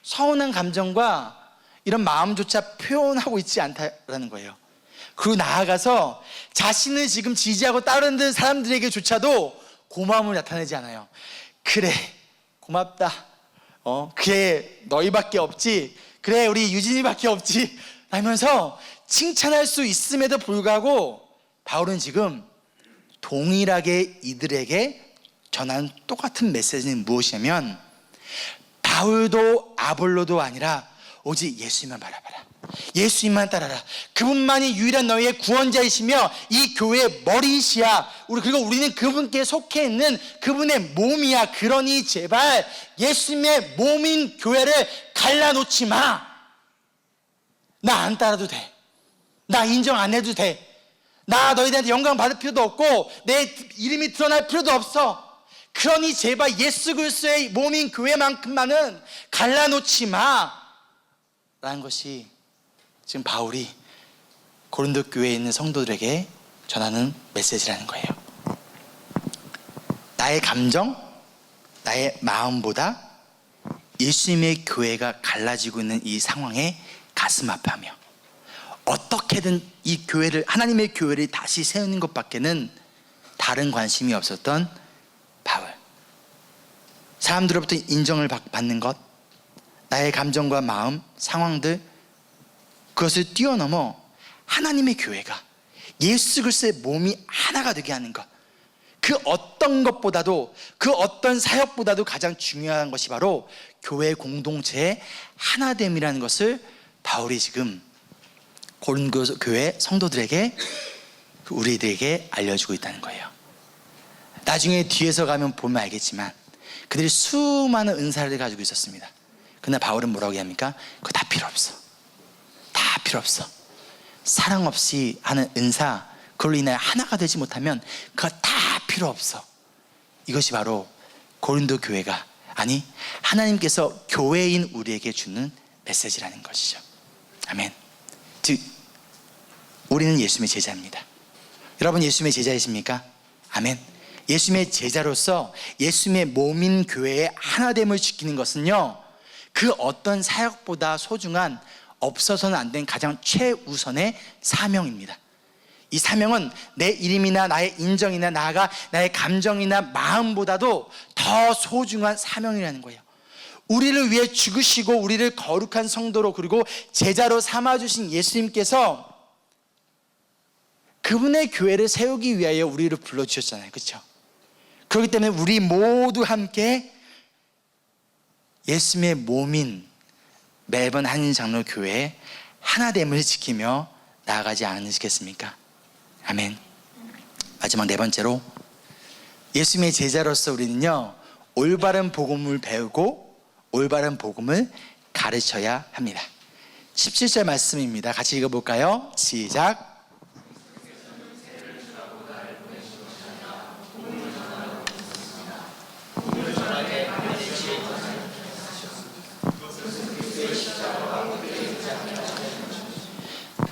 서운한 감정과 이런 마음조차 표현하고 있지 않다라는 거예요. 그리고 나아가서 자신을 지금 지지하고 따르는 사람들에게조차도 고마움을 나타내지 않아요. 그래, 고맙다. 그래, 너희밖에 없지. 그래, 우리 유진이밖에 없지. 라면서 칭찬할 수 있음에도 불구하고 바울은 지금 동일하게 이들에게 전하는 똑같은 메시지는 무엇이냐면, 바울도 아볼로도 아니라 오직 예수님만 바라봐라, 예수님만 따라라, 그분만이 유일한 너희의 구원자이시며 이 교회의 머리이시야, 그리고 우리는 그분께 속해 있는 그분의 몸이야. 그러니 제발 예수님의 몸인 교회를 갈라놓지 마. 나 안 따라도 돼, 나 인정 안 해도 돼, 나 너희들한테 영광 받을 필요도 없고 내 이름이 드러날 필요도 없어. 그러니 제발 예수 그리스도의 몸인 교회만큼만은 갈라놓지 마 라는 것이 지금 바울이 고린도 교회에 있는 성도들에게 전하는 메시지라는 거예요. 나의 감정, 나의 마음보다 예수님의 교회가 갈라지고 있는 이 상황에 가슴 아파하며 어떻게든 이 교회를, 하나님의 교회를 다시 세우는 것밖에는 다른 관심이 없었던 바울. 사람들로부터 인정을 받는 것, 나의 감정과 마음, 상황들, 그것을 뛰어넘어 하나님의 교회가 예수 그리스도의 몸이 하나가 되게 하는 것, 그 어떤 것보다도, 그 어떤 사역보다도 가장 중요한 것이 바로 교회 공동체의 하나됨이라는 것을 바울이 지금 고린도 교회 성도들에게, 우리들에게 알려주고 있다는 거예요. 나중에 뒤에서 가면 보면 알겠지만 그들이 수많은 은사를 가지고 있었습니다. 그러나 바울은 뭐라고 얘기합니까? 그거 다 필요 없어. 다 필요 없어. 사랑 없이 하는 은사, 그걸로 인하여 하나가 되지 못하면 그거 다 필요 없어. 이것이 바로 고린도 교회가, 아니 하나님께서 교회인 우리에게 주는 메시지라는 것이죠. 아멘. 즉 우리는 예수님의 제자입니다. 여러분 예수님의 제자이십니까? 아멘. 예수님의 제자로서 예수님의 몸인 교회의 하나됨을 지키는 것은요, 그 어떤 사역보다 소중한, 없어서는 안 된 가장 최우선의 사명입니다. 이 사명은 내 이름이나 나의 인정이나 나아가 나의 감정이나 마음보다도 더 소중한 사명이라는 거예요. 우리를 위해 죽으시고 우리를 거룩한 성도로, 그리고 제자로 삼아주신 예수님께서 그분의 교회를 세우기 위하여 우리를 불러주셨잖아요. 그렇죠? 그렇기 때문에 우리 모두 함께 예수님의 몸인 매번 한인장로교회의 하나됨을 지키며 나아가지 않으시겠습니까? 아멘. 마지막 네 번째로, 예수님의 제자로서 우리는요, 올바른 복음을 배우고 올바른 복음을 가르쳐야 합니다. 17절 말씀입니다. 같이 읽어볼까요? 시작.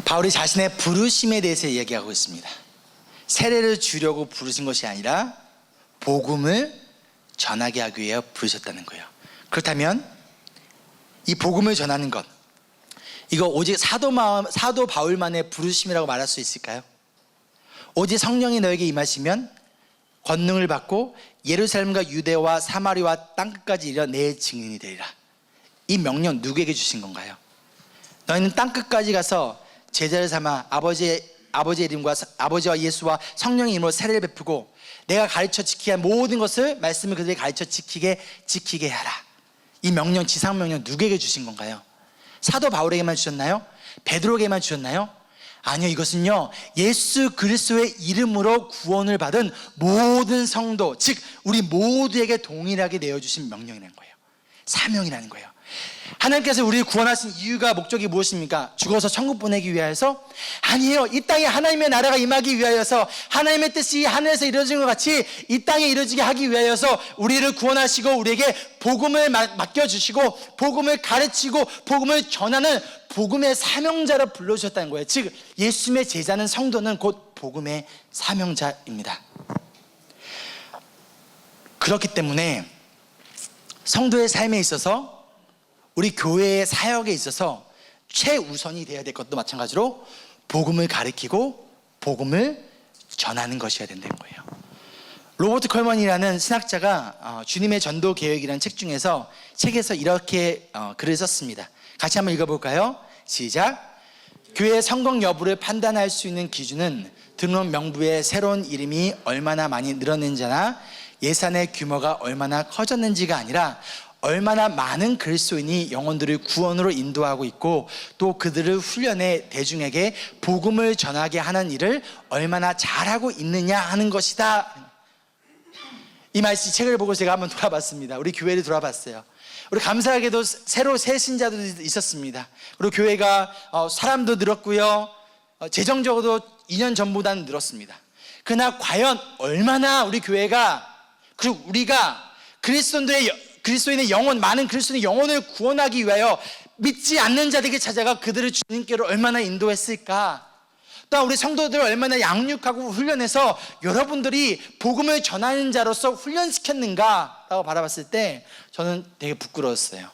바울이 자신의 부르심에 대해서 이야기하고 있습니다. 세례를 주려고 부르신 것이 아니라 복음을 전하게 하기 위해 부르셨다는 거예요. 그렇다면 이 복음을 전하는 것, 이거 오직 사도 바울만의 부르심이라고 말할 수 있을까요? 오직 성령이 너에게 임하시면 권능을 받고 예루살렘과 유대와 사마리아 땅끝까지 이르러 내 증인이 되리라. 이 명령 누구에게 주신 건가요? 너희는 땅끝까지 가서 제자를 삼아 아버지의 이름과 아버지와 예수와 성령의 이름으로 세례를 베푸고 내가 가르쳐 지키게 한 모든 것을, 말씀을 그들에게 가르쳐 지키게 하라. 이 명령, 지상명령 누구에게 주신 건가요? 사도 바울에게만 주셨나요? 베드로에게만 주셨나요? 아니요, 이것은요 예수 그리스도의 이름으로 구원을 받은 모든 성도, 즉 우리 모두에게 동일하게 내어주신 명령이라는 거예요. 사명이라는 거예요. 하나님께서 우리를 구원하신 이유가, 목적이 무엇입니까? 죽어서 천국 보내기 위하여서? 아니에요. 이 땅에 하나님의 나라가 임하기 위하여서, 하나님의 뜻이 하늘에서 이루어진 것 같이 이 땅에 이루어지게 하기 위하여서 우리를 구원하시고 우리에게 복음을 맡겨주시고 복음을 가르치고 복음을 전하는 복음의 사명자로 불러주셨다는 거예요. 즉 예수님의 제자는, 성도는 곧 복음의 사명자입니다. 그렇기 때문에 성도의 삶에 있어서, 우리 교회의 사역에 있어서 최우선이 되어야 될 것도 마찬가지로 복음을 가르치고 복음을 전하는 것이어야 된다는 거예요. 로버트 컬먼이라는 신학자가 주님의 전도 계획이라는 책에서 이렇게 글을 썼습니다. 같이 한번 읽어볼까요? 시작. 교회의 성공 여부를 판단할 수 있는 기준은 등록 명부에 새로운 이름이 얼마나 많이 늘었는지나 예산의 규모가 얼마나 커졌는지가 아니라 얼마나 많은 그리스도인이 영혼들을 구원으로 인도하고 있고 또 그들을 훈련해 대중에게 복음을 전하게 하는 일을 얼마나 잘하고 있느냐 하는 것이다. 이 책을 보고 제가 한번 돌아봤습니다. 우리 교회를 돌아봤어요. 우리 감사하게도 새로 새 신자도 있었습니다. 그리고 교회가 사람도 늘었고요, 재정적으로도 2년 전보다는 늘었습니다. 그러나 과연 얼마나 우리 교회가, 그리고 우리가 그리스도인의 영혼, 많은 그리스도인의 영혼을 구원하기 위하여 믿지 않는 자들에게 찾아가 그들을 주님께로 얼마나 인도했을까? 또 우리 성도들을 얼마나 양육하고 훈련해서 여러분들이 복음을 전하는 자로서 훈련시켰는가? 라고 바라봤을 때 저는 되게 부끄러웠어요.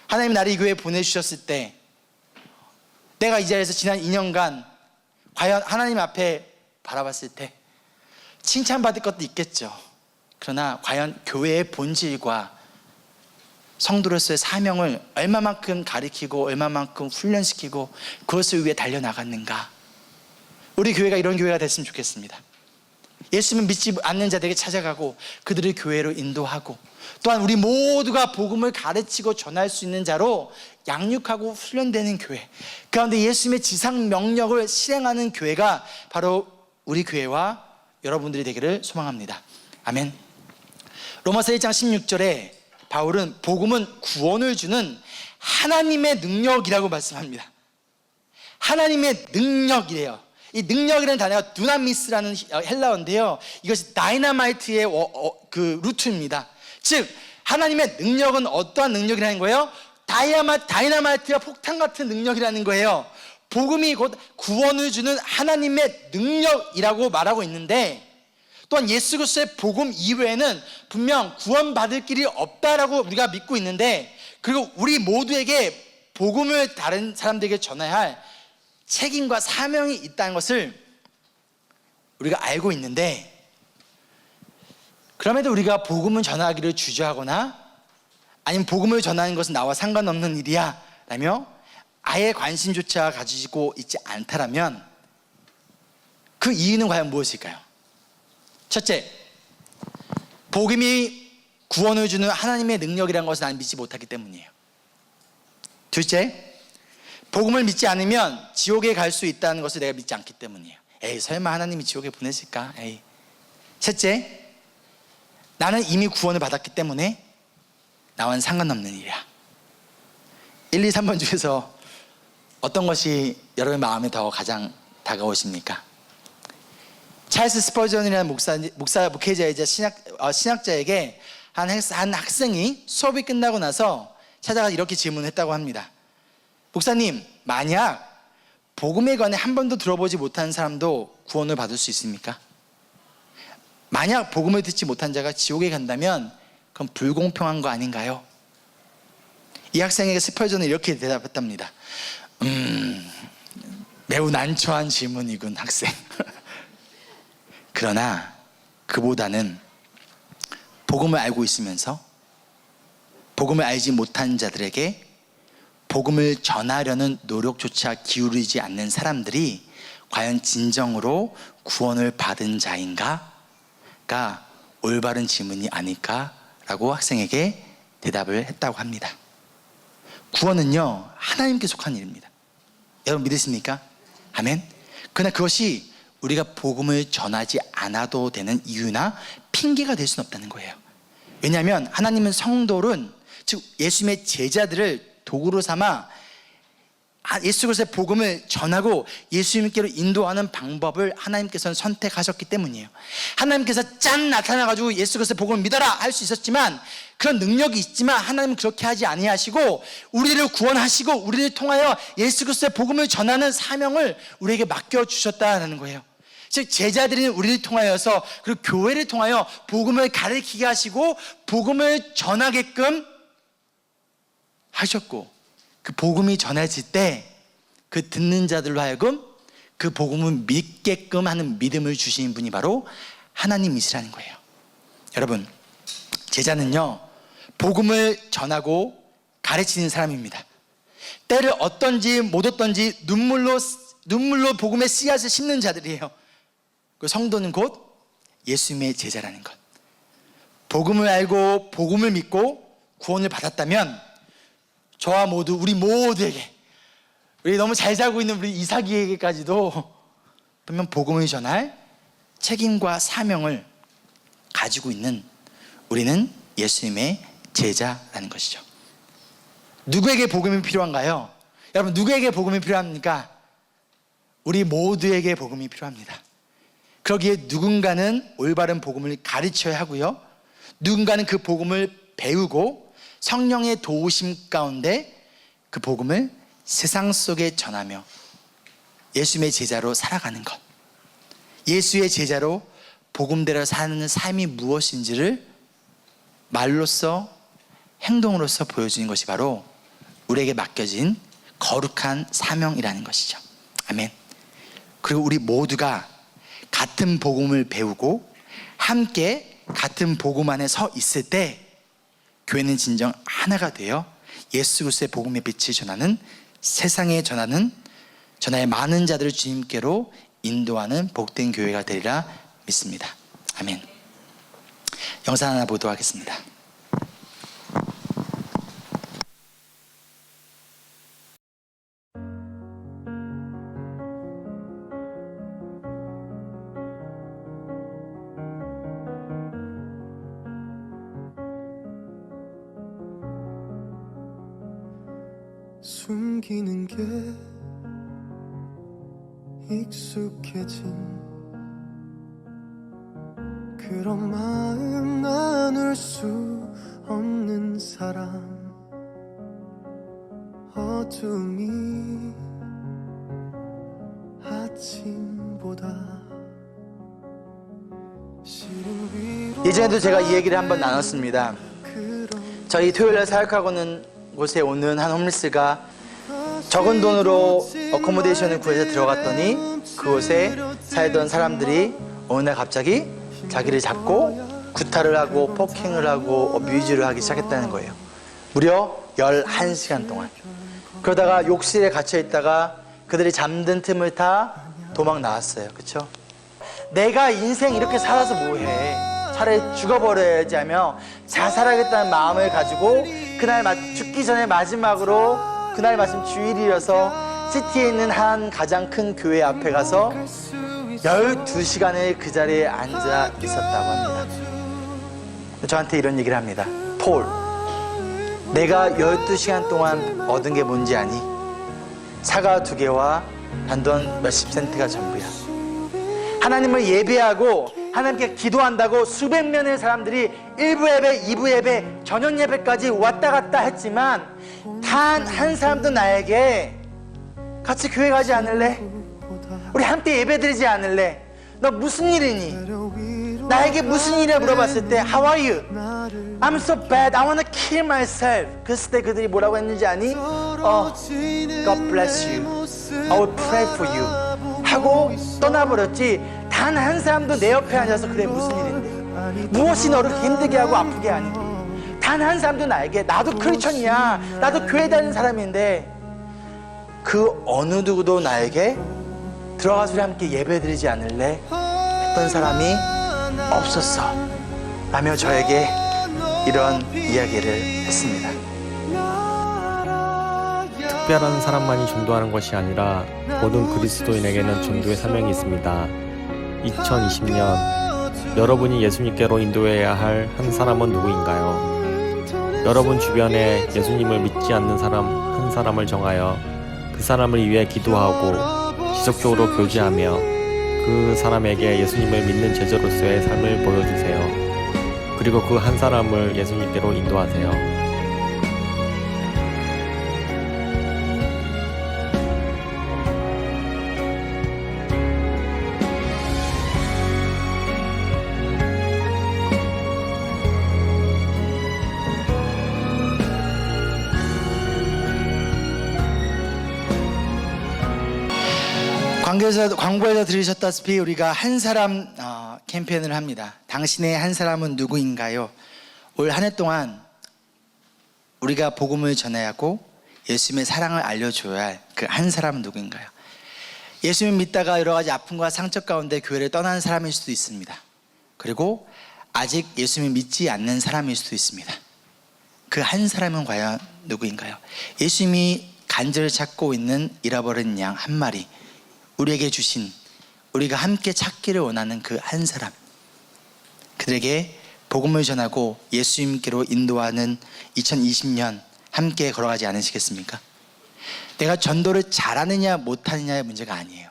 하나님 나를 이 교회에 보내주셨을 때 내가 이 자리에서 지난 2년간 과연 하나님 앞에 바라봤을 때 칭찬받을 것도 있겠죠. 그러나 과연 교회의 본질과 성도로서의 사명을 얼마만큼 가리키고 얼마만큼 훈련시키고 그것을 위해 달려나갔는가. 우리 교회가 이런 교회가 됐으면 좋겠습니다. 예수님을 믿지 않는 자들에게 찾아가고 그들을 교회로 인도하고, 또한 우리 모두가 복음을 가르치고 전할 수 있는 자로 양육하고 훈련되는 교회, 그 가운데 예수님의 지상 명령을 실행하는 교회가 바로 우리 교회와 여러분들이 되기를 소망합니다. 아멘. 로마서 1장 16절에 바울은 복음은 구원을 주는 하나님의 능력이라고 말씀합니다. 하나님의 능력이래요. 이 능력이라는 단어가 두나미스라는 헬라어인데요, 이것이 다이너마이트의 그 루트입니다. 즉 하나님의 능력은 어떠한 능력이라는 거예요? 다이너마이트와 폭탄 같은 능력이라는 거예요. 복음이 곧 구원을 주는 하나님의 능력이라고 말하고 있는데, 또한 예수 그리스도의 복음 이외에는 분명 구원받을 길이 없다라고 우리가 믿고 있는데, 그리고 우리 모두에게 복음을 다른 사람들에게 전해야 할 책임과 사명이 있다는 것을 우리가 알고 있는데, 그럼에도 우리가 복음을 전하기를 주저하거나 아니면 복음을 전하는 것은 나와 상관없는 일이야 라며 아예 관심조차 가지고 있지 않다라면 그 이유는 과연 무엇일까요? 첫째, 복음이 구원을 주는 하나님의 능력이라는 것을 나는 믿지 못하기 때문이에요. 둘째, 복음을 믿지 않으면 지옥에 갈 수 있다는 것을 내가 믿지 않기 때문이에요. 에이, 설마 하나님이 지옥에 보내실까? 에이. 셋째, 나는 이미 구원을 받았기 때문에 나와는 상관없는 일이야. 1, 2, 3번 중에서 어떤 것이 여러분의 마음에 더 가장 다가오십니까? 찰스 스퍼전이라는 목회자이자 신학자에게 한 학생이 수업이 끝나고 나서 찾아가 이렇게 질문을 했다고 합니다. 목사님, 만약 복음에 관해 한 번도 들어보지 못한 사람도 구원을 받을 수 있습니까? 만약 복음을 듣지 못한 자가 지옥에 간다면 그건 불공평한 거 아닌가요? 이 학생에게 스펄전은 이렇게 대답했답니다. 매우 난처한 질문이군, 학생. 그러나 그보다는 복음을 알고 있으면서 복음을 알지 못한 자들에게 복음을 전하려는 노력조차 기울이지 않는 사람들이 과연 진정으로 구원을 받은 자인가가 올바른 질문이 아닐까라고 학생에게 대답을 했다고 합니다. 구원은요, 하나님께 속한 일입니다. 여러분 믿으십니까? 아멘. 그러나 그것이 우리가 복음을 전하지 않아도 되는 이유나 핑계가 될 수는 없다는 거예요. 왜냐하면 하나님은 성도는, 즉 예수님의 제자들을 도구로 삼아 예수 그리스도의 복음을 전하고 예수님께로 인도하는 방법을 하나님께서는 선택하셨기 때문이에요. 하나님께서 짠 나타나가지고 예수 그리스도의 복음을 믿어라 할 수 있었지만, 그런 능력이 있지만 하나님은 그렇게 하지 아니하시고 우리를 구원하시고 우리를 통하여 예수 그리스도의 복음을 전하는 사명을 우리에게 맡겨주셨다는 거예요. 즉 제자들인 우리를 통하여서, 그리고 교회를 통하여 복음을 가르치게 하시고 복음을 전하게끔 하셨고, 그 복음이 전해질 때 그 듣는 자들로 하여금 그 복음을 믿게끔 하는 믿음을 주신 분이 바로 하나님이시라는 거예요. 여러분, 제자는요 복음을 전하고 가르치는 사람입니다. 때를 얻던지 못 얻던지 눈물로 복음의 씨앗을 심는 자들이에요. 그 성도는 곧 예수님의 제자라는 것. 복음을 알고 복음을 믿고 구원을 받았다면 저와 모두, 우리 모두에게, 우리 너무 잘 살고 있는 우리 이삭이에게까지도 분명 복음을 전할 책임과 사명을 가지고 있는 우리는 예수님의 제자라는 것이죠. 누구에게 복음이 필요한가요? 여러분, 누구에게 복음이 필요합니까? 우리 모두에게 복음이 필요합니다. 그러기에 누군가는 올바른 복음을 가르쳐야 하고요, 누군가는 그 복음을 배우고 성령의 도우심 가운데 그 복음을 세상 속에 전하며 예수님의 제자로 살아가는 것, 예수의 제자로 복음대로 사는 삶이 무엇인지를 말로써 행동으로써 보여주는 것이 바로 우리에게 맡겨진 거룩한 사명이라는 것이죠. 아멘. 그리고 우리 모두가 같은 복음을 배우고 함께 같은 복음 안에 서 있을 때 교회는 진정 하나가 되어 예수 그리스도의 복음의 빛을 전하는, 세상에 전하는, 전하의 많은 자들을 주님께로 인도하는 복된 교회가 되리라 믿습니다. 아멘. 영상 하나 보도록 하겠습니다. 숨기는 게 익숙해진 그런 마음 나눌 수 없는 사람, 어둠이 아침보다 시린 위로. 예전에도 제가 이 얘기를 한번 나눴습니다. 저희 토요일에 사역하고는 곳에 오는 한 홈리스가 적은 돈으로 어코모데이션을 구해서 들어갔더니 그곳에 살던 사람들이 어느 날 갑자기 자기를 잡고 구타를 하고 폭행을 하고 어뷰즈를 하기 시작했다는 거예요. 무려 11시간 동안. 그러다가 욕실에 갇혀 있다가 그들이 잠든 틈을 타 도망 나왔어요. 그렇죠? 내가 인생 이렇게 살아서 뭐해, 차라리 죽어버려야지 하며 자살하겠다는 마음을 가지고 그날 죽기 전에 마지막으로, 그날 마침 주일이어서 시티에 있는 한 가장 큰 교회 앞에 가서 12시간을 그 자리에 앉아 있었다고 합니다. 저한테 이런 얘기를 합니다. 폴, 내가 12시간 동안 얻은 게 뭔지 아니? 사과 2개와 단돈 몇십 센트가 전부야. 하나님을 예배하고 하나님께 기도한다고 수백 명의 사람들이 1부 예배, 2부 예배, 저녁 예배까지 왔다 갔다 했지만 단 한 사람도 나에게 같이 교회 가지 않을래? 우리 함께 예배 드리지 않을래? 너 무슨 일이니? 나에게 무슨 일이야 물어봤을 때 How are you? I'm so bad. I want to kill myself. 그랬을 때 그들이 뭐라고 했는지 아니? God bless you. I will pray for you. 하고 떠나버렸지. 단 한 사람도 내 옆에 앉아서 그래 무슨 일인데, 무엇이 너를 힘들게 하고 아프게 하니? 단 한 사람도 나에게 나도 크리스천이야, 나도 교회 다니는 사람인데, 그 어느 누구도 나에게 들어가서 우리 함께 예배드리지 않을래? 했던 사람이 없었어 라며 저에게 이런 이야기를 했습니다. 특별한 사람만이 전도하는 것이 아니라 모든 그리스도인에게는 전도의 사명이 있습니다. 2020년 여러분이 예수님께로 인도해야 할 한 사람은 누구인가요? 여러분 주변에 예수님을 믿지 않는 사람 한 사람을 정하여 그 사람을 위해 기도하고 지속적으로 교제하며 그 사람에게 예수님을 믿는 제자로서의 삶을 보여주세요. 그리고 그 한 사람을 예수님께로 인도하세요. 광고에서 들으셨다시피 우리가 한 사람 캠페인을 합니다. 당신의 한 사람은 누구인가요? 올 한 해 동안 우리가 복음을 전해야 하고 예수님의 사랑을 알려줘야 할 그 한 사람은 누구인가요? 예수님 믿다가 여러 가지 아픔과 상처 가운데 교회를 떠난 사람일 수도 있습니다. 그리고 아직 예수님을 믿지 않는 사람일 수도 있습니다. 그 한 사람은 과연 누구인가요? 예수님이 간절히 찾고 있는 잃어버린 양 한 마리, 우리에게 주신, 우리가 함께 찾기를 원하는 그 한 사람, 그들에게 복음을 전하고 예수님께로 인도하는 2020년 함께 걸어가지 않으시겠습니까? 내가 전도를 잘하느냐 못하느냐의 문제가 아니에요.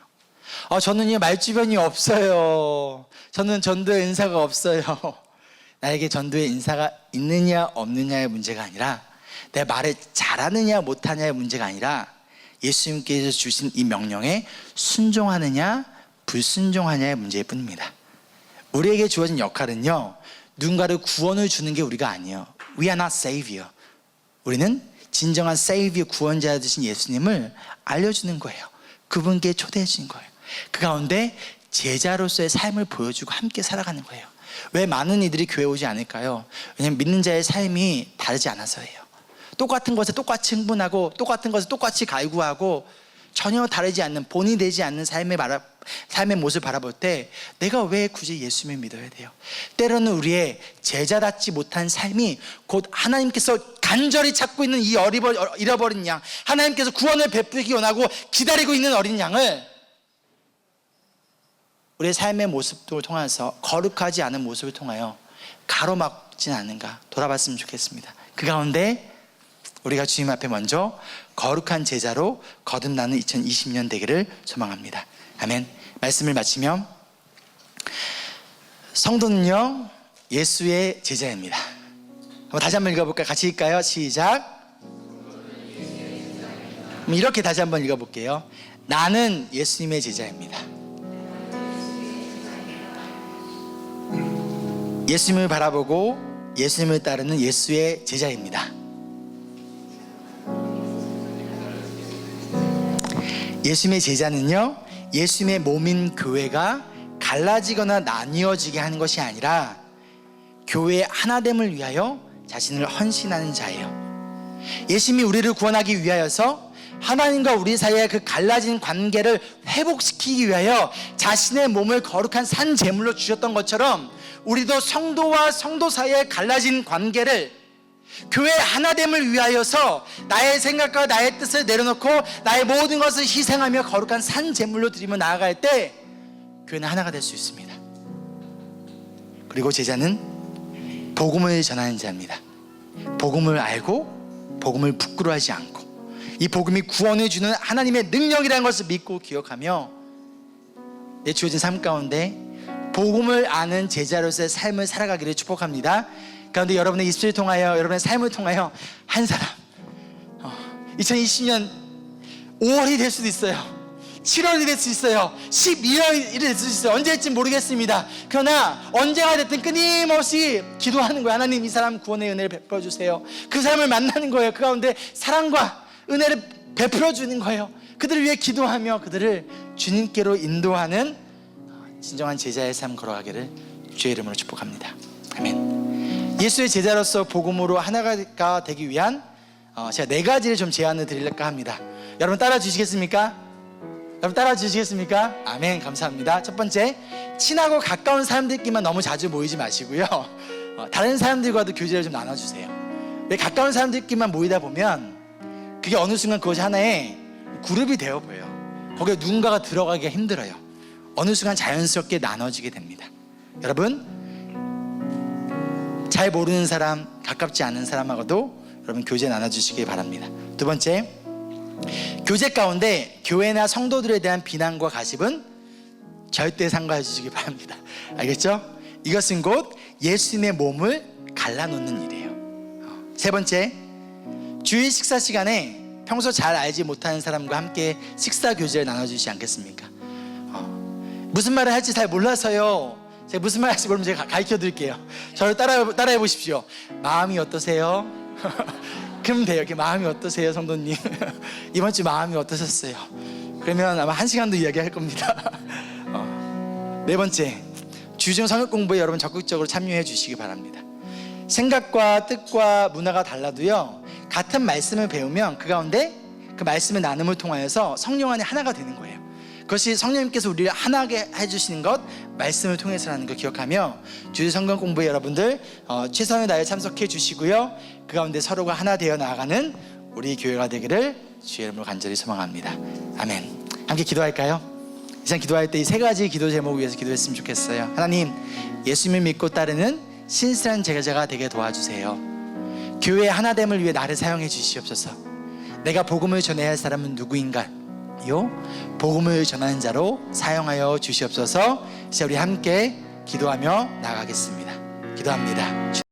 저는 말주변이 없어요. 저는 전도의 은사가 없어요. 나에게 전도의 은사가 있느냐 없느냐의 문제가 아니라, 내 말을 잘하느냐 못하느냐의 문제가 아니라, 예수님께서 주신 이 명령에 순종하느냐 불순종하느냐의 문제일 뿐입니다. 우리에게 주어진 역할은요, 누군가를 구원을 주는 게 우리가 아니에요. We are not savior. 우리는 진정한 세이비어 구원자 되신 예수님을 알려주는 거예요. 그분께 초대해 주는 거예요. 그 가운데 제자로서의 삶을 보여주고 함께 살아가는 거예요. 왜 많은 이들이 교회 오지 않을까요? 왜냐하면 믿는 자의 삶이 다르지 않아서예요. 똑같은 것에 똑같이 흥분하고 똑같은 것에 똑같이 갈구하고 전혀 다르지 않는, 본이 되지 않는 삶의 모습을 바라볼 때 내가 왜 굳이 예수님을 믿어야 돼요? 때로는 우리의 제자답지 못한 삶이 곧 하나님께서 간절히 찾고 있는 이 잃어버린 양, 하나님께서 구원을 베풀기 원하고 기다리고 있는 어린 양을 우리의 삶의 모습을 통해서, 거룩하지 않은 모습을 통하여 가로막지는 않는가 돌아봤으면 좋겠습니다. 그 가운데 우리가 주님 앞에 먼저 거룩한 제자로 거듭나는 2020년 되기를 소망합니다. 아멘. 말씀을 마치면, 성도는요 예수의 제자입니다. 한번 다시 한번 읽어볼까요? 같이 읽을까요? 시작. 이렇게 다시 한번 읽어볼게요. 나는 예수님의 제자입니다. 예수님을 바라보고 예수님을 따르는 예수의 제자입니다. 예수님의 제자는요, 예수님의 몸인 교회가 갈라지거나 나뉘어지게 하는 것이 아니라 교회의 하나됨을 위하여 자신을 헌신하는 자예요. 예수님이 우리를 구원하기 위하여서 하나님과 우리 사이의 그 갈라진 관계를 회복시키기 위하여 자신의 몸을 거룩한 산 제물로 주셨던 것처럼, 우리도 성도와 성도 사이의 갈라진 관계를 교회의 하나됨을 위하여서 나의 생각과 나의 뜻을 내려놓고 나의 모든 것을 희생하며 거룩한 산 제물로 드리며 나아갈 때 교회는 하나가 될 수 있습니다. 그리고 제자는 복음을 전하는 자입니다. 복음을 알고 복음을 부끄러워하지 않고 이 복음이 구원을 주는 하나님의 능력이라는 것을 믿고 기억하며 내 주어진 삶 가운데 복음을 아는 제자로서의 삶을 살아가기를 축복합니다. 그런데 여러분의 입술을 통하여, 여러분의 삶을 통하여 한 사람 2020년 5월이 될 수도 있어요, 7월이 될 수 있어요, 12월이 될 수 있어요. 언제일지 모르겠습니다. 그러나 언제가 됐든 끊임없이 기도하는 거예요. 하나님, 이 사람 구원의 은혜를 베풀어 주세요. 그 사람을 만나는 거예요. 그 가운데 사랑과 은혜를 베풀어 주는 거예요. 그들을 위해 기도하며 그들을 주님께로 인도하는 진정한 제자의 삶 걸어가기를 주의 이름으로 축복합니다. 아멘. 예수의 제자로서 복음으로 하나가 되기 위한 제가 4가지를 좀 제안을 드릴까 합니다. 여러분 따라 주시겠습니까? 여러분 따라 주시겠습니까? 아멘. 감사합니다. 첫 번째, 친하고 가까운 사람들끼리만 너무 자주 모이지 마시고요, 다른 사람들과도 교제를 좀 나눠주세요. 왜 가까운 사람들끼리만 모이다 보면 그게 어느 순간 그것이 하나의 그룹이 되어 보여요. 거기에 누군가가 들어가기가 힘들어요. 어느 순간 자연스럽게 나눠지게 됩니다. 여러분, 잘 모르는 사람, 가깝지 않은 사람하고도 여러분 교제 나눠주시기 바랍니다. 두 번째, 교제 가운데 교회나 성도들에 대한 비난과 가십은 절대 삼가해 주시기 바랍니다. 알겠죠? 이것은 곧 예수님의 몸을 갈라놓는 일이에요. 세 번째, 주일 식사 시간에 평소 잘 알지 못하는 사람과 함께 식사 교제를 나눠주시지 않겠습니까? 무슨 말을 할지 잘 몰라서요, 제가 무슨 말 할지 모르면 제가 가르쳐 드릴게요. 저를 따라해 보십시오. 마음이 어떠세요? 그러면 돼요. 이렇게 마음이 어떠세요, 성도님? 이번 주 마음이 어떠셨어요? 그러면 아마 1시간도 이야기할 겁니다. 네 번째, 주중 성역 공부에 여러분 적극적으로 참여해 주시기 바랍니다. 생각과 뜻과 문화가 달라도요, 같은 말씀을 배우면 그 가운데 그 말씀의 나눔을 통하여서 성령 안에 하나가 되는 거예요. 그것이 성령님께서 우리를 하나게 해주시는 것, 말씀을 통해서라는 걸 기억하며 주일 성경 공부에 여러분들 최선을 다해 참석해 주시고요, 그 가운데 서로가 하나 되어 나아가는 우리 교회가 되기를 주의 이름으로 간절히 소망합니다. 아멘. 함께 기도할까요? 이 시간 기도할 때 이 3가지 기도 제목을 위해서 기도했으면 좋겠어요. 하나님, 예수님을 믿고 따르는 신실한 제자가 되게 도와주세요. 교회의 하나됨을 위해 나를 사용해 주시옵소서. 내가 복음을 전해야 할 사람은 누구인가? 복음을 전하는 자로 사용하여 주시옵소서. 이제 우리 함께 기도하며 나가겠습니다. 기도합니다.